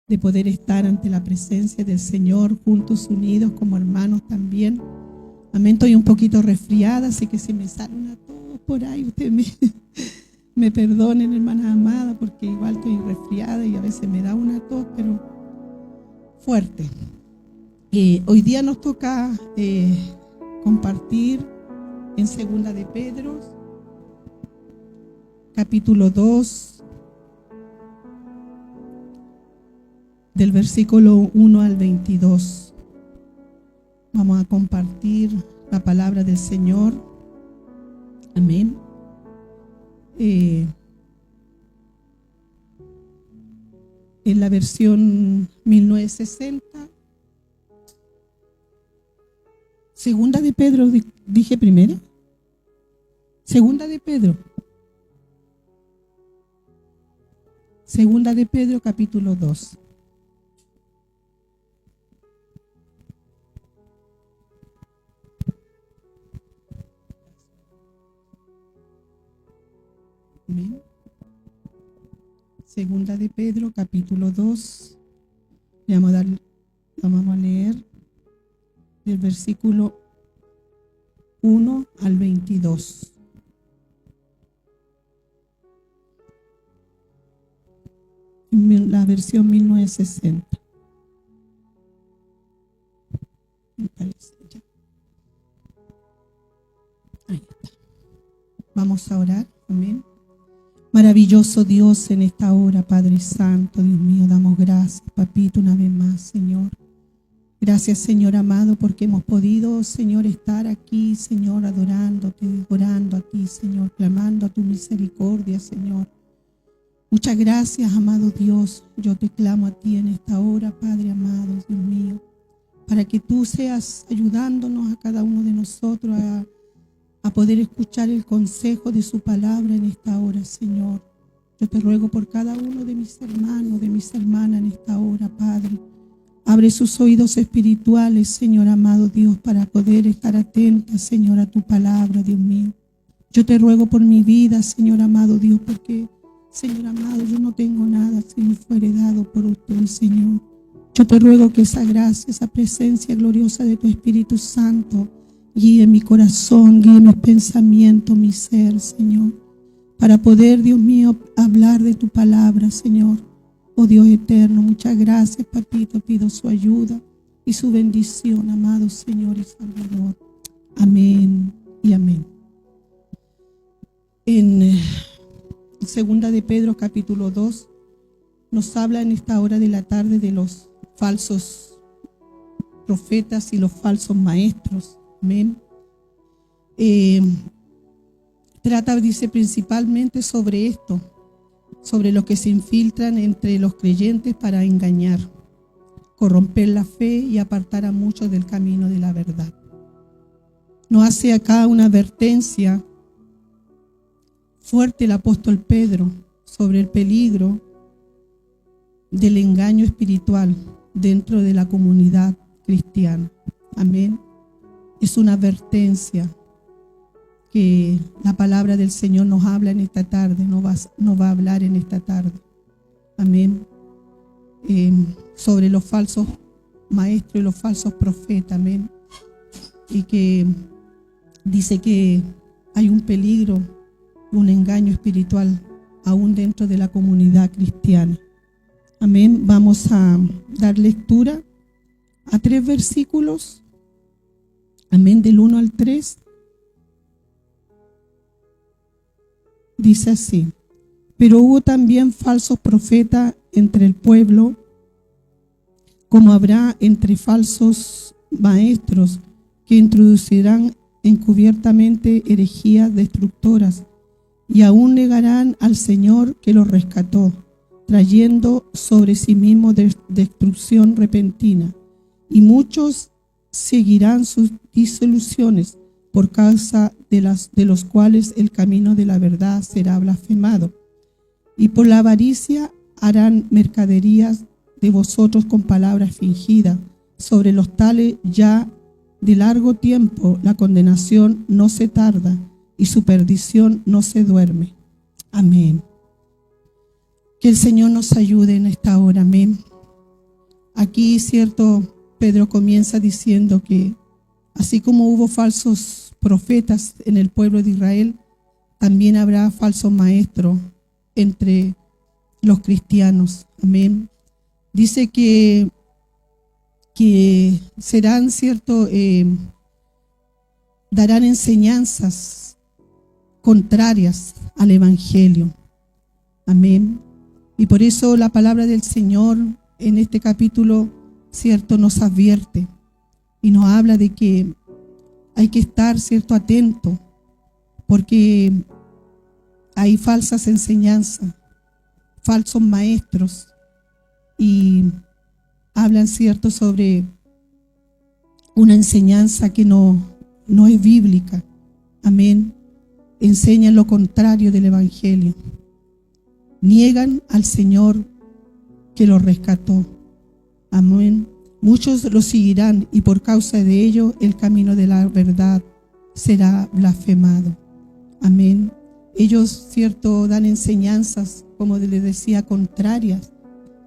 de poder estar ante la presencia del Señor, juntos, unidos como hermanos también. Amén, estoy un poquito resfriada, así que si me sale una tos por ahí, ustedes me perdonen, hermanas amadas, porque igual estoy resfriada y a veces me da una tos, pero fuerte. Hoy día nos toca compartir en Segunda de Pedro, capítulo 2, del versículo 1 al 22. Vamos a compartir la palabra del Señor. Amén. En la versión 1960. Segunda de Pedro, dije primero. Segunda de Pedro. Segunda de Pedro, capítulo 2. Amén. Segunda de Pedro, capítulo 2. Vamos a leer del versículo 1 al 22. La versión 1960. Me parece ya. Ahí está. Vamos a orar. Amén. Maravilloso Dios, en esta hora, Padre Santo, Dios mío, damos gracias, Papito, una vez más, Señor. Gracias, Señor amado, porque hemos podido, Señor, estar aquí, Señor, adorándote, orando a ti, Señor, clamando a tu misericordia, Señor. Muchas gracias, amado Dios. Yo te clamo a ti en esta hora, Padre amado, Dios mío, para que tú seas ayudándonos a cada uno de nosotros a poder escuchar el consejo de su palabra en esta hora, Señor. Yo te ruego por cada uno de mis hermanos, de mis hermanas en esta hora, Padre. Abre sus oídos espirituales, Señor amado Dios, para poder estar atenta, Señor, a tu palabra, Dios mío. Yo te ruego por mi vida, Señor amado Dios, porque, Señor amado, yo no tengo nada si no fuere dado por usted, Señor. Yo te ruego que esa gracia, esa presencia gloriosa de tu Espíritu Santo guíe mi corazón, guíe mis pensamientos, mi ser, Señor, para poder, Dios mío, hablar de tu palabra, Señor. Oh Dios eterno, muchas gracias, Papito. Pido su ayuda y su bendición, amado Señor y Salvador. Amén y amén. En Segunda de Pedro, capítulo 2, nos habla en esta hora de la tarde de los falsos profetas y los falsos maestros. Amén. Trata, dice, principalmente sobre esto, sobre los que se infiltran entre los creyentes para engañar, corromper la fe y apartar a muchos del camino de la verdad. Nos hace acá una advertencia fuerte el apóstol Pedro sobre el peligro del engaño espiritual dentro de la comunidad cristiana. Amén. Es una advertencia que la palabra del Señor nos habla en esta tarde, nos va a hablar en esta tarde. Amén. Sobre los falsos maestros y los falsos profetas. Amén. Y que dice que hay un peligro, un engaño espiritual aún dentro de la comunidad cristiana. Amén. Vamos a dar lectura a 3 versículos. Amén. Del 1 al 3. Dice así: pero hubo también falsos profetas entre el pueblo, como habrá entre falsos maestros que introducirán encubiertamente herejías destructoras, y aún negarán al Señor que los rescató, trayendo sobre sí mismo destrucción repentina. Y muchos seguirán sus disoluciones, por causa de los cuales el camino de la verdad será blasfemado. Y por la avaricia harán mercaderías de vosotros con palabras fingidas. Sobre los tales ya de largo tiempo la condenación no se tarda y su perdición no se duerme. Amén. Que el Señor nos ayude en esta hora. Amén. aquí, cierto, Pedro comienza diciendo que así como hubo falsos profetas en el pueblo de Israel, también habrá falsos maestros entre los cristianos. Amén. Dice que serán, cierto, darán enseñanzas contrarias al evangelio. Amén. Y por eso la palabra del Señor en este capítulo, cierto, nos advierte y nos habla de que hay que estar, cierto, atento, porque hay falsas enseñanzas, falsos maestros, y hablan, cierto, sobre una enseñanza que no es bíblica. Amén. Enseñan lo contrario del evangelio. Niegan al Señor que los rescató. Amén. Muchos lo seguirán y por causa de ello el camino de la verdad será blasfemado. Amén. Ellos, cierto, dan enseñanzas, como les decía, contrarias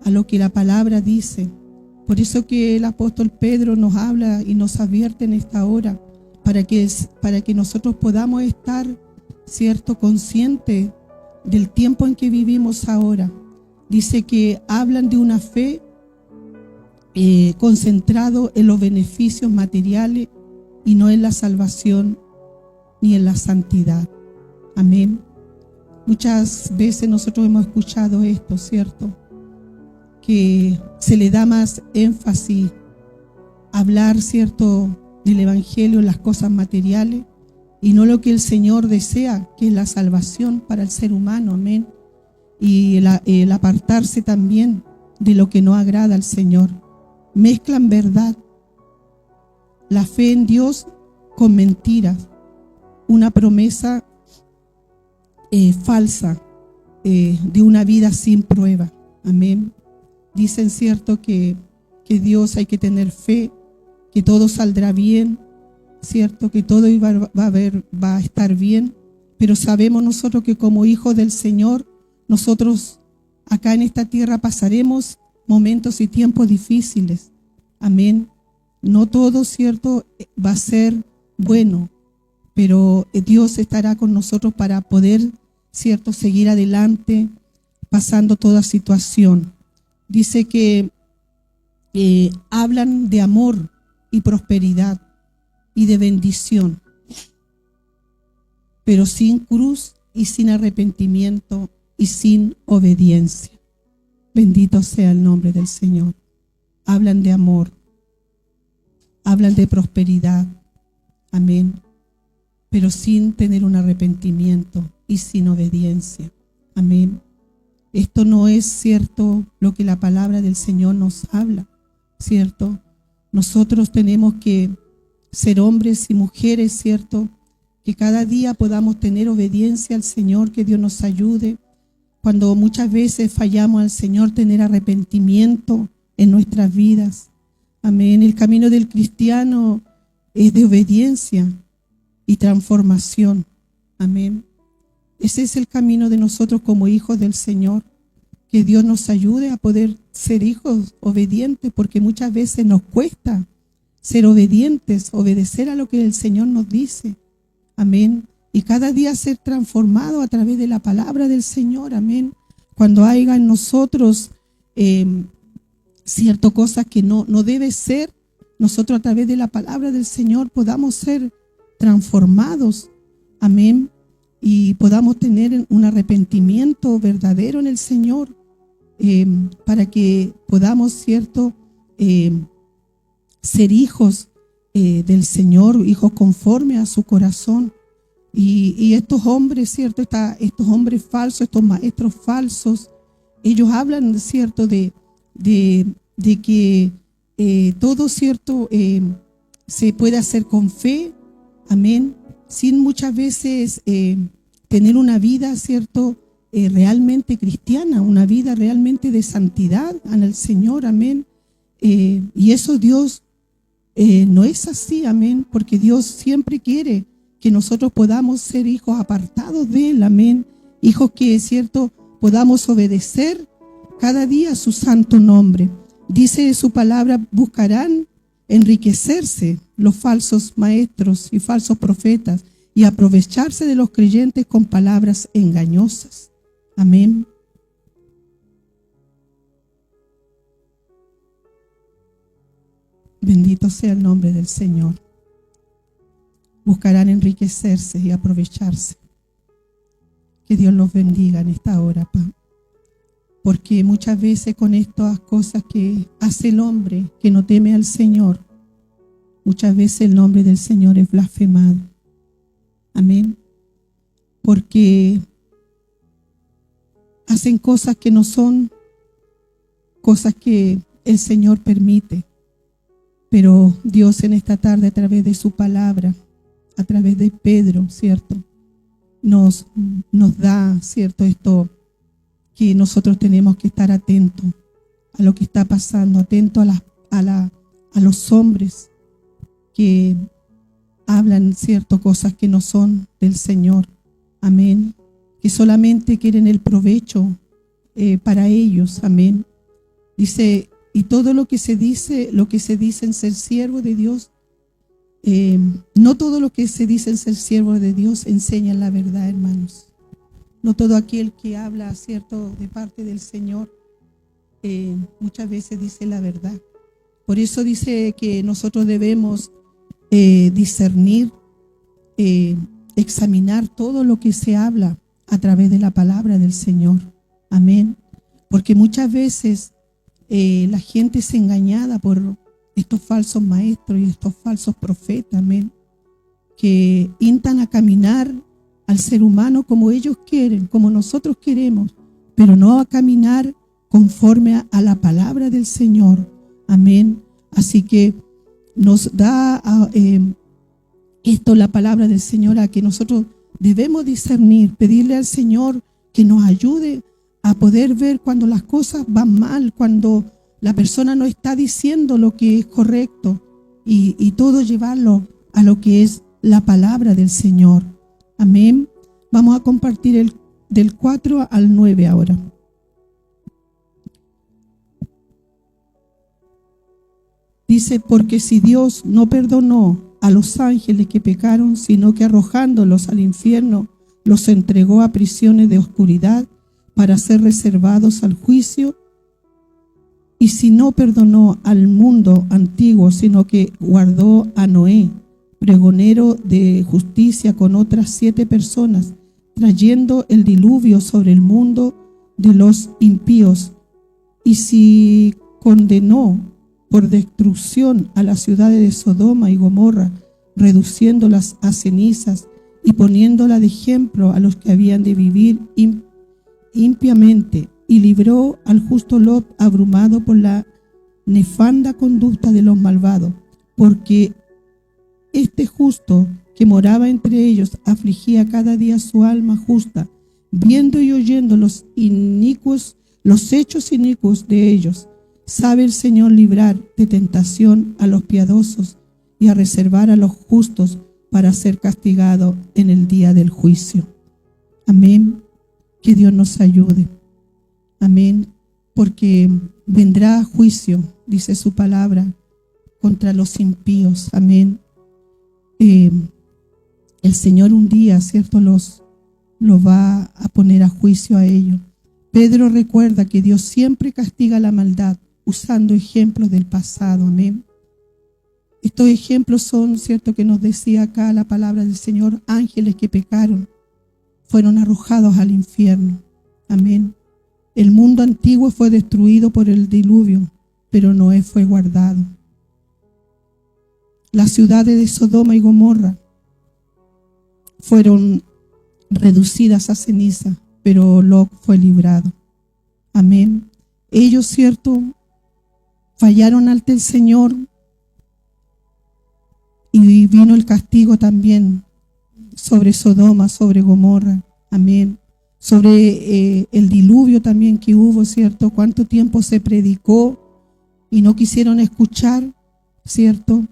a lo que la palabra dice. Por eso que el apóstol Pedro nos habla y nos advierte en esta hora, para que nosotros podamos estar, cierto, conscientes del tiempo en que vivimos ahora. Dice que hablan de una fe concentrado en los beneficios materiales y no en la salvación ni en la santidad. Amén. Muchas veces nosotros hemos escuchado esto, ¿cierto? Que se le da más énfasis a hablar, ¿cierto?, del evangelio en las cosas materiales y no lo que el Señor desea, que es la salvación para el ser humano. Amén. Y el apartarse también de lo que no agrada al Señor. Mezclan verdad, la fe en Dios, con mentiras, una promesa falsa de una vida sin prueba. Amén. Dicen, cierto, que Dios hay que tener fe, que todo saldrá bien, cierto, que todo va a estar bien, pero sabemos nosotros que como hijos del Señor, nosotros acá en esta tierra pasaremos momentos y tiempos difíciles. Amén. No todo, cierto, va a ser bueno, pero Dios estará con nosotros para poder, cierto, seguir adelante pasando toda situación. Dice que hablan de amor y prosperidad y de bendición, pero sin cruz y sin arrepentimiento y sin obediencia. Bendito sea el nombre del Señor. Hablan de amor, hablan de prosperidad, amén, pero sin tener un arrepentimiento y sin obediencia. Amén. Esto no es, cierto, lo que la palabra del Señor nos habla, ¿cierto? Nosotros tenemos que ser hombres y mujeres, ¿cierto?, que cada día podamos tener obediencia al Señor, que Dios nos ayude. Cuando muchas veces fallamos al Señor, tener arrepentimiento en nuestras vidas. Amén. El camino del cristiano es de obediencia y transformación. Amén. Ese es el camino de nosotros como hijos del Señor. Que Dios nos ayude a poder ser hijos obedientes, porque muchas veces nos cuesta ser obedientes, obedecer a lo que el Señor nos dice. Amén. Y cada día ser transformado a través de la palabra del Señor. Amén. Cuando haya en nosotros ciertas cosas que no debe ser, nosotros a través de la palabra del Señor podamos ser transformados. Amén. Y podamos tener un arrepentimiento verdadero en el Señor, para que podamos, cierto, ser hijos del Señor, hijos conforme a su corazón. Y estos hombres, cierto, estos hombres falsos, estos maestros falsos, ellos hablan, cierto, de que todo, cierto, se puede hacer con fe. Amén. Sin muchas veces tener una vida, cierto, realmente cristiana, una vida realmente de santidad en el Señor. Amén. Y eso Dios no es así. Amén. Porque Dios siempre quiere que nosotros podamos ser hijos apartados de Él. Amén. Hijos que, cierto, podamos obedecer cada día su santo nombre. Dice su palabra, buscarán enriquecerse los falsos maestros y falsos profetas y aprovecharse de los creyentes con palabras engañosas. Amén. Bendito sea el nombre del Señor. Buscarán enriquecerse y aprovecharse. Que Dios los bendiga en esta hora, porque muchas veces con estas cosas que hace el hombre que no teme al Señor, muchas veces el nombre del Señor es blasfemado. Amén. Porque hacen cosas que no son cosas que el Señor permite. Pero Dios en esta tarde, a través de su palabra, a través de Pedro, ¿cierto?, nos da, ¿cierto?, esto, que nosotros tenemos que estar atentos a lo que está pasando, atentos a los hombres que hablan, ¿cierto?, cosas que no son del Señor. Amén. Que solamente quieren el provecho para ellos. Amén. Dice, y todo lo que se dice en ser siervo de Dios, no todo lo que se dice en ser siervo de Dios enseña la verdad, hermanos. No todo aquel que habla, ¿cierto?, de parte del Señor, muchas veces dice la verdad. Por eso dice que nosotros debemos discernir, examinar todo lo que se habla a través de la palabra del Señor. Amén. Porque muchas veces la gente es engañada por estos falsos maestros y estos falsos profetas, amén, que instan a caminar al ser humano como ellos quieren, como nosotros queremos, pero no a caminar conforme a la palabra del Señor. Amén. Así que nos da esto la palabra del Señor, a que nosotros debemos discernir, pedirle al Señor que nos ayude a poder ver cuando las cosas van mal, cuando la persona no está diciendo lo que es correcto, y todo llevarlo a lo que es la palabra del Señor. Amén. Vamos a compartir del 4 al 9 ahora. Dice, porque si Dios no perdonó a los ángeles que pecaron, sino que arrojándolos al infierno, los entregó a prisiones de oscuridad para ser reservados al juicio. Y si no perdonó al mundo antiguo, sino que guardó a Noé, pregonero de justicia, con otras 7 personas, trayendo el diluvio sobre el mundo de los impíos. Y si condenó por destrucción a las ciudades de Sodoma y Gomorra, reduciéndolas a cenizas y poniéndola de ejemplo a los que habían de vivir impiamente, y libró al justo Lot abrumado por la nefanda conducta de los malvados, porque este justo que moraba entre ellos afligía cada día su alma justa, viendo y oyendo los hechos inicuos de ellos. Sabe el Señor librar de tentación a los piadosos y a reservar a los justos para ser castigados en el día del juicio. Amén. Que Dios nos ayude. Amén. Porque vendrá juicio, dice su palabra, contra los impíos. Amén. El Señor un día, ¿cierto?, los va a poner a juicio a ellos. Pedro recuerda que Dios siempre castiga la maldad usando ejemplos del pasado. Amén. Estos ejemplos son, ¿cierto?, que nos decía acá la palabra del Señor, ángeles que pecaron, fueron arrojados al infierno. Amén. El mundo antiguo fue destruido por el diluvio, pero Noé fue guardado. Las ciudades de Sodoma y Gomorra fueron reducidas a ceniza, pero Lot fue librado. Amén. Ellos, ¿cierto?, fallaron ante el Señor, y vino el castigo también sobre Sodoma, sobre Gomorra. Amén. Sobre el diluvio también que hubo, ¿cierto? Cuánto tiempo se predicó y no quisieron escuchar, ¿cierto?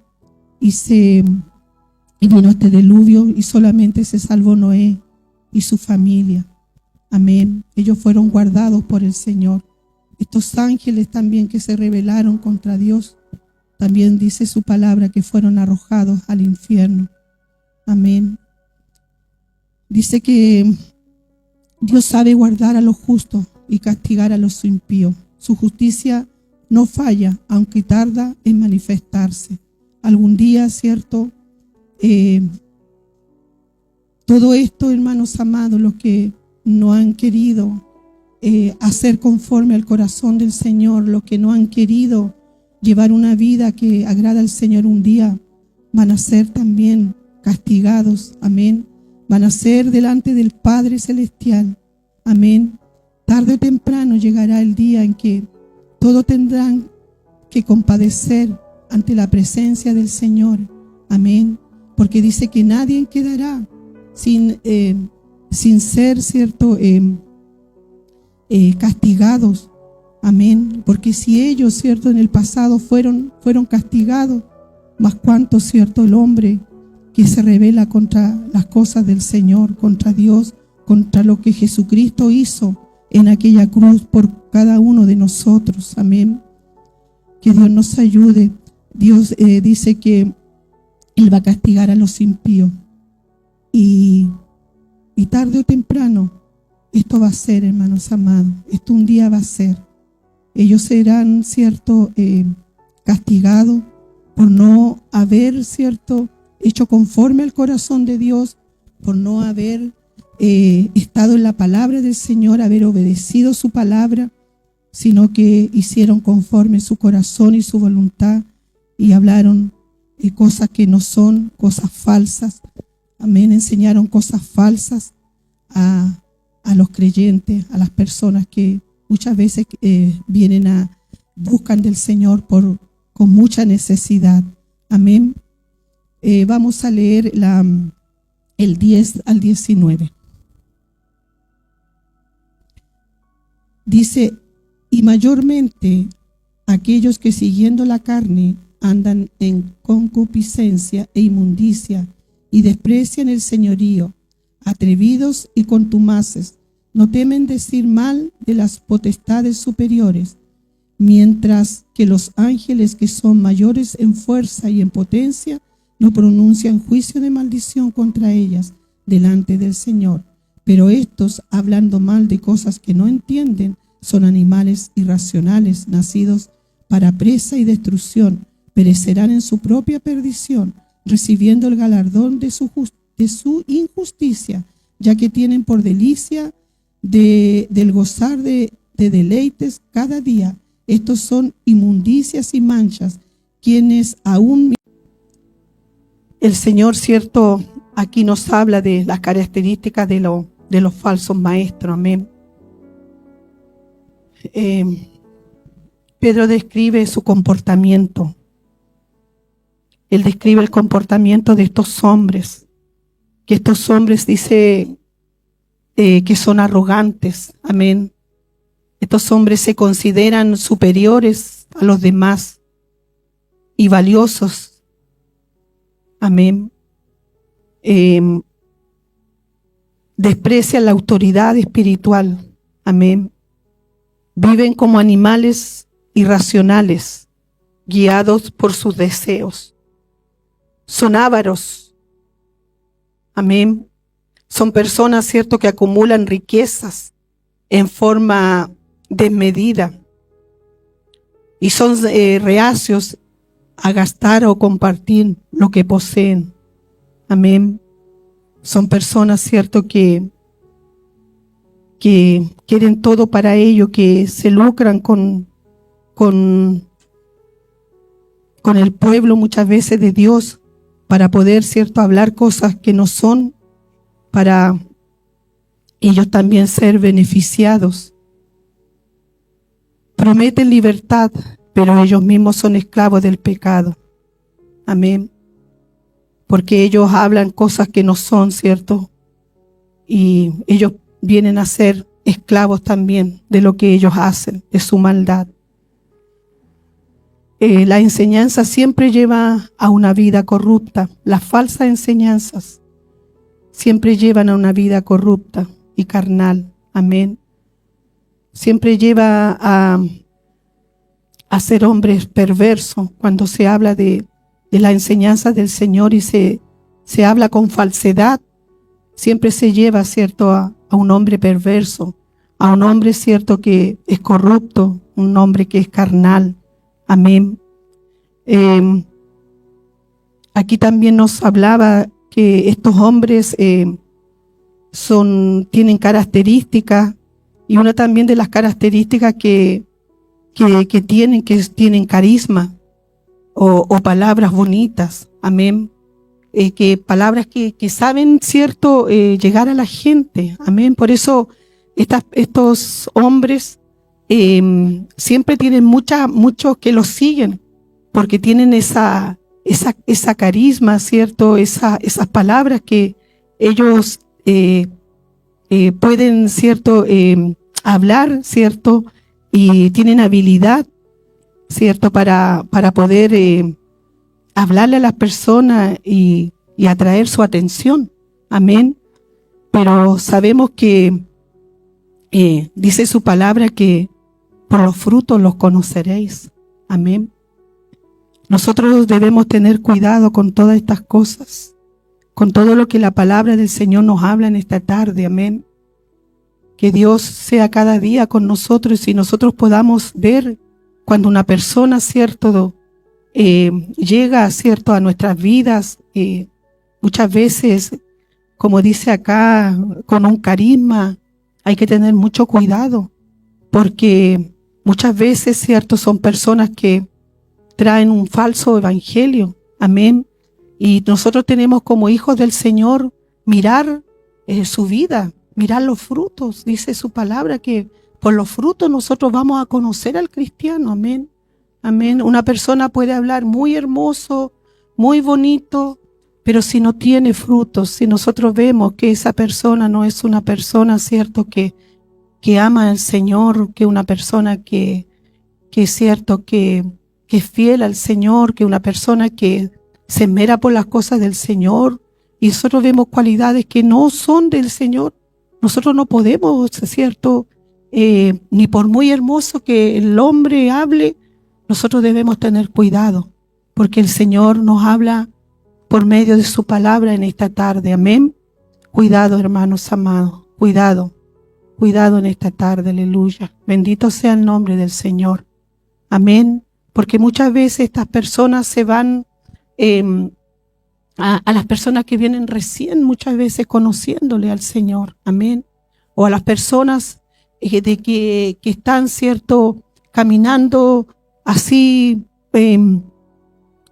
Y vino este diluvio y solamente se salvó Noé y su familia. Amén. Ellos fueron guardados por el Señor. estos ángeles también que se rebelaron contra Dios, también dice su palabra que fueron arrojados al infierno. Amén. Dice que Dios sabe guardar a los justos y castigar a los impíos. Su justicia no falla, aunque tarda en manifestarse. Algún día, ¿cierto? Todo esto, hermanos amados, los que no han querido hacer conforme al corazón del Señor, los que no han querido llevar una vida que agrada al Señor, un día van a ser también castigados. Amén. Van a ser delante del Padre Celestial. Amén. Tarde o temprano llegará el día en que todos tendrán que compadecer ante la presencia del Señor. Amén. Porque dice que nadie quedará sin ser, ¿cierto?, castigados. Amén. Porque si ellos, ¿cierto?, en el pasado fueron castigados, más cuánto, ¿cierto?, el hombre que se rebela contra las cosas del Señor, contra Dios, contra lo que Jesucristo hizo en aquella cruz por cada uno de nosotros. Amén. Que Dios nos ayude. Dios dice que Él va a castigar a los impíos. Y tarde o temprano, esto va a ser, hermanos amados. Esto un día va a ser. Ellos serán, ¿cierto?, castigados por no haber, ¿cierto?, hecho conforme al corazón de Dios, por no haber estado en la palabra del Señor, haber obedecido su palabra, sino que hicieron conforme su corazón y su voluntad y hablaron cosas que no son, cosas falsas. Amén. Enseñaron cosas falsas a los creyentes, a las personas que muchas veces buscan del Señor con mucha necesidad. Amén. Vamos a leer el 10 al 19. Dice: y mayormente aquellos que siguiendo la carne andan en concupiscencia e inmundicia y desprecian el señorío, atrevidos y contumaces, no temen decir mal de las potestades superiores, mientras que los ángeles que son mayores en fuerza y en potencia no pronuncian juicio de maldición contra ellas delante del Señor. Pero estos, hablando mal de cosas que no entienden, son animales irracionales, nacidos para presa y destrucción, perecerán en su propia perdición, recibiendo el galardón de su injusticia, ya que tienen por delicia del gozar de deleites cada día. Estos son inmundicias y manchas, quienes aún... El Señor, cierto, aquí nos habla de las características de los falsos maestros. Amén. Pedro describe su comportamiento. Él describe el comportamiento de estos hombres. Que estos hombres dice que son arrogantes. Amén. Estos hombres se consideran superiores a los demás y valiosos. Amén. Desprecian la autoridad espiritual. Amén. Viven como animales irracionales, guiados por sus deseos. Son ávaros. Amén. Son personas, cierto, que acumulan riquezas en forma desmedida y son reacios a gastar o compartir lo que poseen. Amén. Son personas, cierto, que quieren todo para ello, que se lucran con el pueblo muchas veces de Dios para poder, cierto, hablar cosas que no son, para ellos también ser beneficiados. Prometen libertad, pero ellos mismos son esclavos del pecado. Amén. Porque ellos hablan cosas que no son, ¿cierto? Y ellos vienen a ser esclavos también de lo que ellos hacen, de su maldad. La enseñanza siempre lleva a una vida corrupta. Las falsas enseñanzas siempre llevan a una vida corrupta y carnal. Amén. siempre lleva a ser hombres perversos cuando se habla de la enseñanza del Señor y se habla con falsedad. Siempre se lleva, ¿cierto?, a un hombre perverso, a un hombre, ¿cierto?, que es corrupto, un hombre que es carnal. Amén. Aquí también nos hablaba que estos hombres tienen características, y una también de las características que tienen carisma o palabras bonitas. Amén. Que palabras que saben, ¿cierto?, llegar a la gente. Amén. Por eso estos hombres siempre tienen muchos que los siguen, porque tienen esa carisma, ¿cierto? Esas palabras que ellos pueden, ¿cierto?, hablar, ¿cierto? Y tienen habilidad, ¿cierto?, para poder hablarle a las personas y atraer su atención. Amén. Pero sabemos que dice su palabra que por los frutos los conoceréis. Amén. Nosotros debemos tener cuidado con todas estas cosas, con todo lo que la palabra del Señor nos habla en esta tarde. Amén. Que Dios sea cada día con nosotros y nosotros podamos ver cuando una persona, ¿cierto?, llega, ¿cierto?, a nuestras vidas, muchas veces, como dice acá, con un carisma. Hay que tener mucho cuidado, porque muchas veces, ¿cierto?, son personas que traen un falso evangelio. Amén. Y nosotros tenemos como hijos del Señor mirar su vida, mirar los frutos. Dice su palabra que por los frutos nosotros vamos a conocer al cristiano. Amén. Amén. Una persona puede hablar muy hermoso, muy bonito, pero si no tiene frutos, si nosotros vemos que esa persona no es una persona, ¿cierto?, que ama al Señor, que una persona que es cierto, que es fiel al Señor, que una persona que se esmera por las cosas del Señor, y nosotros vemos cualidades que no son del Señor, nosotros no podemos, ¿cierto?, ni por muy hermoso que el hombre hable, nosotros debemos tener cuidado, porque el Señor nos habla por medio de su palabra en esta tarde. Amén. Cuidado, hermanos amados, cuidado en esta tarde. Aleluya. Bendito sea el nombre del Señor. Amén. Porque muchas veces estas personas se van a las personas que vienen recién, muchas veces conociéndole al Señor. Amén. O a las personas que están, ¿cierto?, caminando así,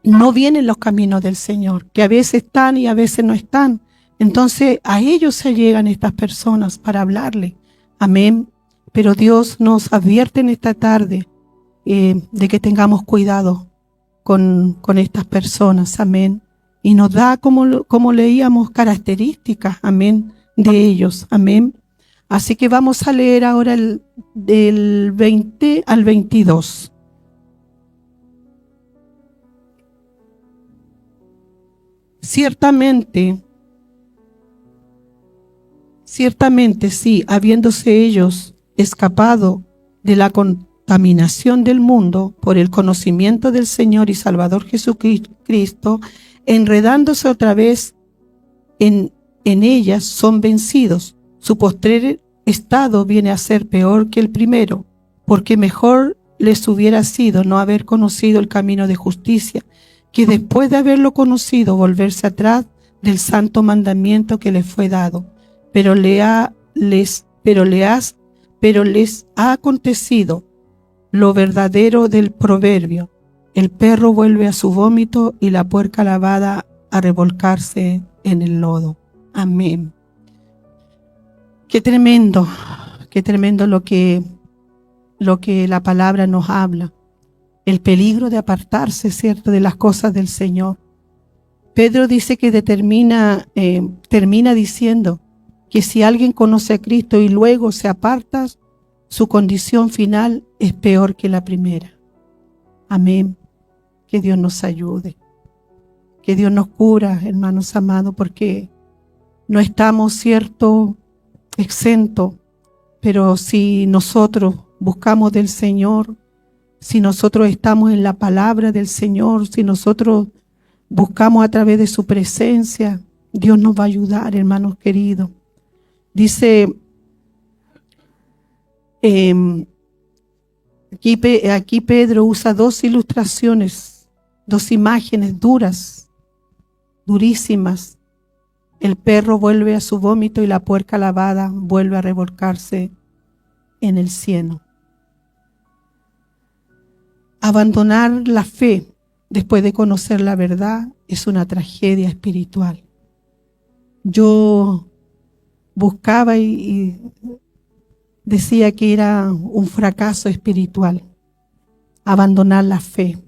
no vienen los caminos del Señor, que a veces están y a veces no están. Entonces a ellos se llegan estas personas para hablarle. Amén. Pero Dios nos advierte en esta tarde de que tengamos cuidado con estas personas. Amén. Y nos da, como leíamos, características, amén, de ellos. Amén. Así que vamos a leer ahora del 20 al 22. Ciertamente, sí, habiéndose ellos escapado de la contaminación del mundo por el conocimiento del Señor y Salvador Jesucristo, enredándose otra vez en ellas, son vencidos. Su postrer estado viene a ser peor que el primero, porque mejor les hubiera sido no haber conocido el camino de justicia, que después de haberlo conocido volverse atrás del santo mandamiento que les fue dado. Pero les ha acontecido lo verdadero del proverbio: el perro vuelve a su vómito y la puerca lavada a revolcarse en el lodo. Amén. Qué tremendo lo que la palabra nos habla. El peligro de apartarse, ¿cierto?, de las cosas del Señor. Pedro dice que termina diciendo que si alguien conoce a Cristo y luego se aparta, su condición final es peor que la primera. Amén. Que Dios nos ayude. Que Dios nos cura, hermanos amados, porque no estamos, ¿cierto?, exentos, Pero si nosotros buscamos del Señor, si nosotros estamos en la palabra del Señor, si nosotros buscamos a través de su presencia, Dios nos va a ayudar, hermanos queridos. Dice, aquí Pedro usa dos ilustraciones, dos imágenes durísimas. El perro vuelve a su vómito y la puerca lavada vuelve a revolcarse en el cieno. Abandonar la fe después de conocer la verdad es una tragedia espiritual. Yo buscaba y decía que era un fracaso espiritual, abandonar la fe.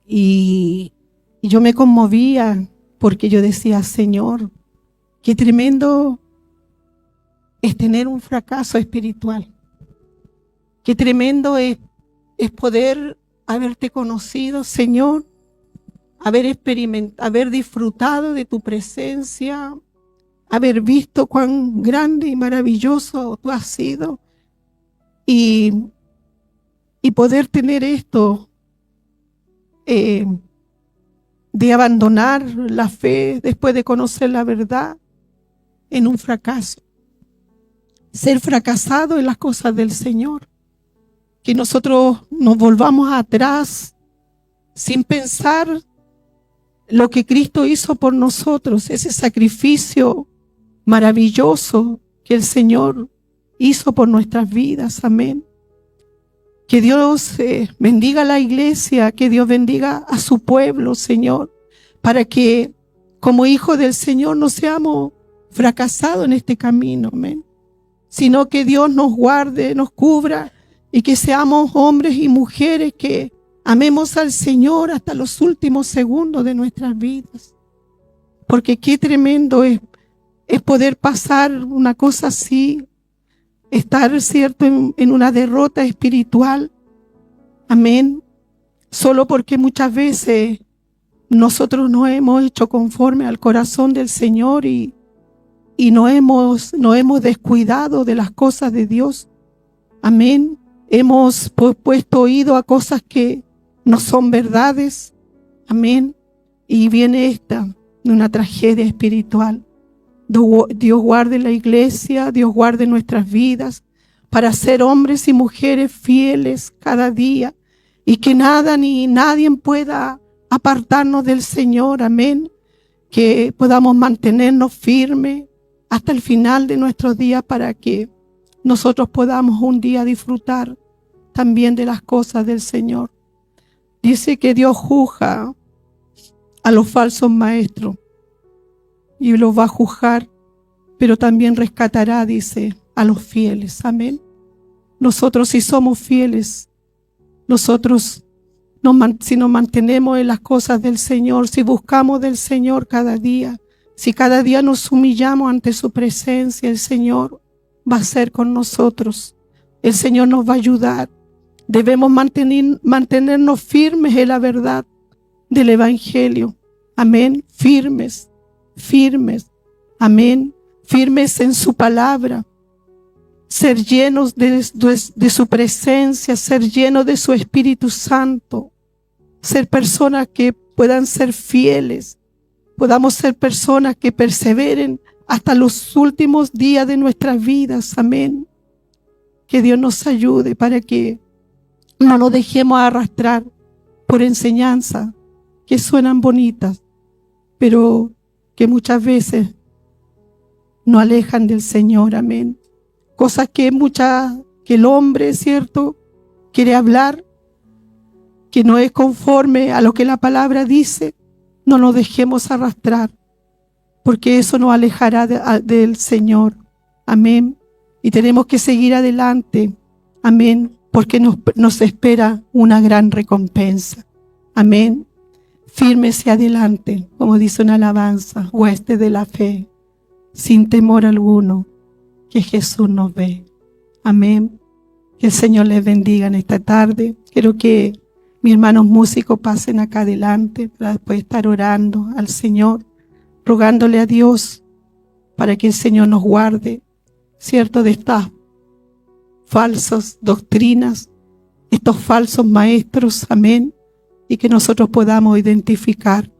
Y yo me conmovía porque yo decía, Señor, qué tremendo es tener un fracaso espiritual. Qué tremendo es poder haberte conocido, Señor, haber disfrutado de tu presencia, haber visto cuán grande y maravilloso tú has sido y poder tener esto de abandonar la fe después de conocer la verdad en un fracaso. Ser fracasado en las cosas del Señor. Que nosotros nos volvamos atrás sin pensar lo que Cristo hizo por nosotros, ese sacrificio maravilloso que el Señor hizo por nuestras vidas. Amén. Que Dios bendiga a la iglesia, que Dios bendiga a su pueblo, Señor, para que como hijos del Señor no seamos fracasados en este camino, amén, sino que Dios nos guarde, nos cubra y que seamos hombres y mujeres que amemos al Señor hasta los últimos segundos de nuestras vidas. Porque qué tremendo es poder pasar una cosa así, estar, cierto, en una derrota espiritual. Amén. Solo porque muchas veces nosotros no hemos hecho conforme al corazón del Señor y no hemos descuidado de las cosas de Dios. Amén. Hemos puesto oído a cosas que no son verdades. Amén. Y viene esta, una tragedia espiritual. Dios guarde la iglesia, Dios guarde nuestras vidas para ser hombres y mujeres fieles cada día y que nada ni nadie pueda apartarnos del Señor. Amén. Que podamos mantenernos firmes hasta el final de nuestros días para que nosotros podamos un día disfrutar también de las cosas del Señor. Dice que Dios juzga a los falsos maestros y los va a juzgar, pero también rescatará, dice, a los fieles. Amén. Nosotros si somos fieles, nosotros si nos mantenemos en las cosas del Señor, si buscamos del Señor cada día, si cada día nos humillamos ante su presencia, el Señor va a ser con nosotros. El Señor nos va a ayudar. Debemos mantenernos firmes en la verdad del Evangelio. Amén. Firmes. Amén. Firmes en su palabra. Ser llenos de su presencia, ser llenos de su Espíritu Santo. Ser personas que puedan ser fieles. Podamos ser personas que perseveren hasta los últimos días de nuestras vidas. Amén. Que Dios nos ayude para que no nos dejemos arrastrar por enseñanzas que suenan bonitas, pero que muchas veces nos alejan del Señor. Amén. Cosas que el hombre, ¿cierto?, quiere hablar, que no es conforme a lo que la palabra dice. No nos dejemos arrastrar, porque eso nos alejará del Señor. Amén. Y tenemos que seguir adelante. Amén. Porque nos espera una gran recompensa. Amén. Fírmese adelante, como dice una alabanza, hueste de la fe, sin temor alguno, que Jesús nos ve. Amén. Que el Señor les bendiga en esta tarde. Quiero que mis hermanos músicos pasen acá adelante para después estar orando al Señor, rogándole a Dios para que el Señor nos guarde, ¿cierto?, de estas falsas doctrinas, estos falsos maestros, amén, y que nosotros podamos identificar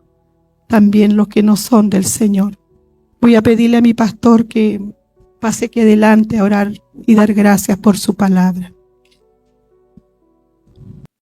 también los que no son del Señor. Voy a pedirle a mi pastor que pase aquí adelante a orar y dar gracias por su palabra.